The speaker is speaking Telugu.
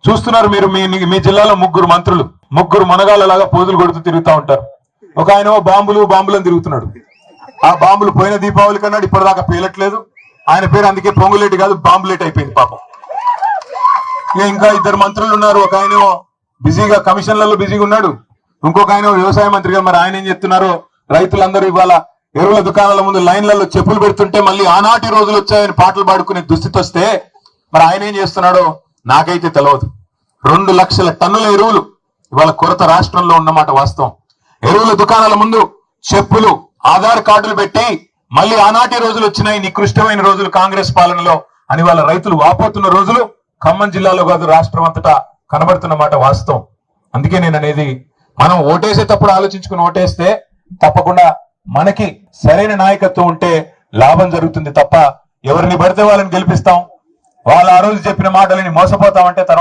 చూస్తున్నారు మీరు మీ జిల్లాలో ముగ్గురు మునగాళ్ళలాగా పోజులు కొడుతూ తిరుగుతూ ఉంటారు. ఒక ఆయన బాంబులను తిరుగుతున్నాడు. ఆ బాంబులు పోయిన దీపావళి కన్నాడు ఇప్పటిదాకా పేలట్లేదు. ఆయన పేరు అందుకే పొంగులేటి కాదు బాంబులేట్ అయిపోయింది పాపం. ఇంకా ఇద్దరు మంత్రులు ఉన్నారు. ఒక ఆయన బిజీగా కమిషన్లలో బిజీగా ఉన్నాడు. ఇంకొక ఆయన వ్యవసాయ మంత్రిగా. మరి ఆయన ఏం చెప్తున్నారో రైతులందరూ ఇవాళ ఎరువుల దుకాణాల ముందు లైన్లలో చెప్పులు పెడుతుంటే మళ్ళీ ఆనాటి రోజులు వచ్చాయని పాటలు పాడుకునే దుస్థితి వస్తే మరి ఆయన ఏం చేస్తున్నాడో నాకైతే తెలియదు. 2 లక్షల టన్నుల ఎరువులు ఇవాళ కొరత రాష్ట్రంలో ఉన్నమాట వాస్తవం. ఎరువుల దుకాణాల ముందు చెప్పులు, ఆధార్ కార్డులు పెట్టి మళ్ళీ ఆనాటి రోజులు వచ్చినాయి, నికృష్టమైన రోజులు కాంగ్రెస్ పాలనలో అని వాళ్ళ రైతులు వాపోతున్న రోజులు ఖమ్మం జిల్లాలో కాదు రాష్ట్రం అంతటా కనబడుతున్నమాట వాస్తవం. అందుకే నేను అనేది, మనం ఓటేసేటప్పుడు ఆలోచించుకుని ఓటేస్తే తప్పకుండా మనకి సరైన నాయకత్వం ఉంటే లాభం జరుగుతుంది తప్ప ఎవరిని పడితే వాళ్ళని గెలిపిస్తాం, వాళ్ళు ఆ రోజు చెప్పిన మాటలని మోసపోతామంటే తర్వాత